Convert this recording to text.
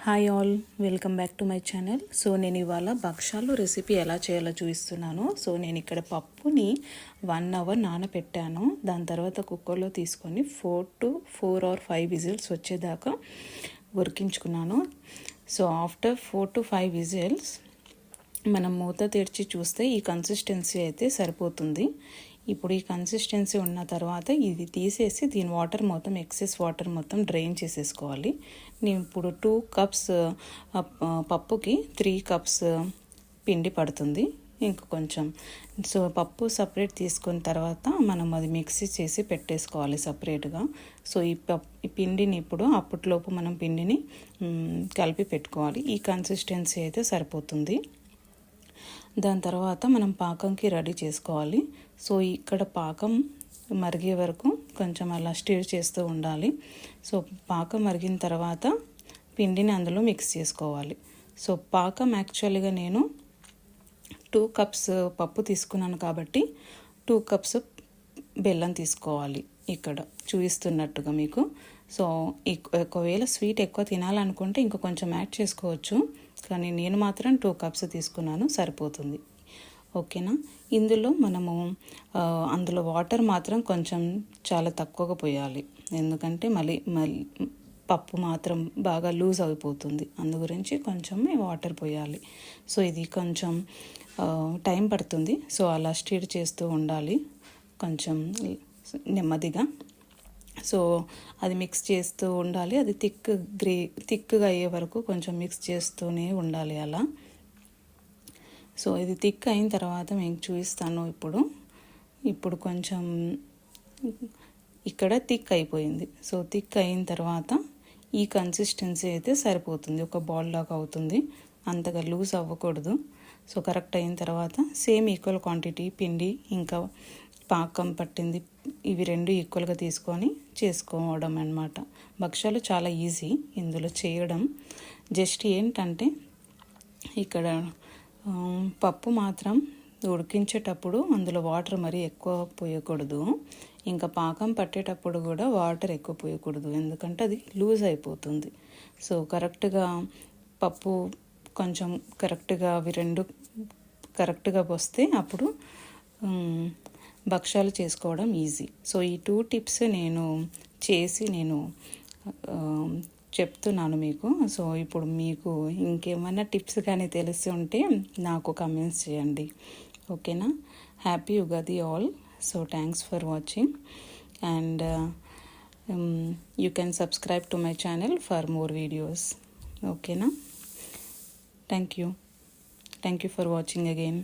Hi all, welcome back to my channel. So నేను ఇవాళ భక్షాలు రెసిపీ ఎలా చేయాలో చూపిస్తున్నాను. సో నేను ఇక్కడ పప్పుని 1 అవర్ నానబెట్టాను. దాని తర్వాత కుక్కర్లో తీసుకొని 4 or 5 విజిల్స్ వచ్చేదాకా ఉడికించుకున్నాను. సో ఆఫ్టర్ 4 to 5 విజిల్స్ మనం మూత తెరిచి చూస్తే ఈ కన్సిస్టెన్సీ అయితే సరిపోతుంది. ఇప్పుడు ఈ కన్సిస్టెన్సీ ఉన్న తర్వాత ఇది తీసేసి దీని వాటర్ మొత్తం ఎక్సెస్ వాటర్ మొత్తం డ్రైన్ చేసేసుకోవాలి. నేను ఇప్పుడు 2 cups పప్పుకి 3 cups పిండి పడుతుంది, ఇంకా కొంచెం. సో పప్పు సపరేట్ తీసుకున్న తర్వాత మనం అది మిక్సీ చేసి పెట్టేసుకోవాలి సపరేట్గా. సో ఈ పిండిని ఇప్పుడు అప్పట్లోపు మనం పిండిని కలిపి పెట్టుకోవాలి. ఈ కన్సిస్టెన్సీ అయితే సరిపోతుంది. దాని తర్వాత మనం పాకంకి రెడీ చేసుకోవాలి. సో ఇక్కడ పాకం మరిగే వరకు కొంచెం అలా స్టిర్ చేస్తూ ఉండాలి. సో పాకం మరిగిన తర్వాత పిండిని అందులో మిక్స్ చేసుకోవాలి. సో పాకం యాక్చువల్గా నేను 2 cups పప్పు తీసుకున్నాను కాబట్టి 2 cups బెల్లం తీసుకోవాలి ఇక్కడ చూపిస్తున్నట్టుగా మీకు. సో ఒకవేళ స్వీట్ ఎక్కువ తినాలనుకుంటే ఇంకా కొంచెం యాడ్ చేసుకోవచ్చు, కానీ నేను మాత్రం 2 cups తీసుకున్నాను, సరిపోతుంది. ఓకేనా. ఇందులో మనము అందులో వాటర్ మాత్రం కొంచెం చాలా తక్కువగా పోయాలి, ఎందుకంటే మళ్ళీ పప్పు మాత్రం బాగా లూజ్ అయిపోతుంది. అందు గురించి కొంచెం వాటర్ పోయాలి. సో ఇది కొంచెం టైం పడుతుంది. సో అలా స్టిర్ చేస్తూ ఉండాలి కొంచెం నెమ్మదిగా. సో అది మిక్స్ చేస్తూ ఉండాలి. అది థిక్గా అయ్యే వరకు కొంచెం మిక్స్ చేస్తూనే ఉండాలి అలా. సో ఇది థిక్ అయిన తర్వాత మీకు చూపిస్తాను. ఇప్పుడు కొంచెం ఇక్కడ థిక్ అయిపోయింది. సో థిక్ అయిన తర్వాత ఈ కన్సిస్టెన్సీ అయితే సరిపోతుంది, ఒక బాల్ లాగా అవుతుంది, అంతగా లూజ్ అవ్వకూడదు. సో కరెక్ట్ అయిన తర్వాత సేమ్ ఈక్వల్ క్వాంటిటీ పిండి ఇంకా పాకం పట్టింది ఇవి 2 ఈక్వల్గా తీసుకొని చేసుకోవడం అన్నమాట. భక్షాలు చాలా ఈజీ ఇందులో చేయడం. జస్ట్ ఏంటంటే ఇక్కడ పప్పు మాత్రం ఉడికించేటప్పుడు అందులో వాటర్ మరీ ఎక్కువ పోయకూడదు, ఇంకా పాకం పట్టేటప్పుడు కూడా వాటర్ ఎక్కువ పోయకూడదు, ఎందుకంటే అది లూజ్ అయిపోతుంది. సో కరెక్ట్గా పప్పు కొంచెం కరెక్ట్గా అవి 2 కరెక్ట్గా వస్తే అప్పుడు భక్షాలు చేసుకోవడం ఈజీ. సో ఈ 2 టిప్స్ నేను చెప్తున్నాను మీకు. సో ఇప్పుడు మీకు ఇంకేమైనా టిప్స్ కానీ తెలిసి ఉంటే నాకు కమెంట్స్ చేయండి. ఓకేనా. Happy Ugadi all. So thanks for watching and you can subscribe to my channel for more videos. ఓకేనా. Thank you for watching again.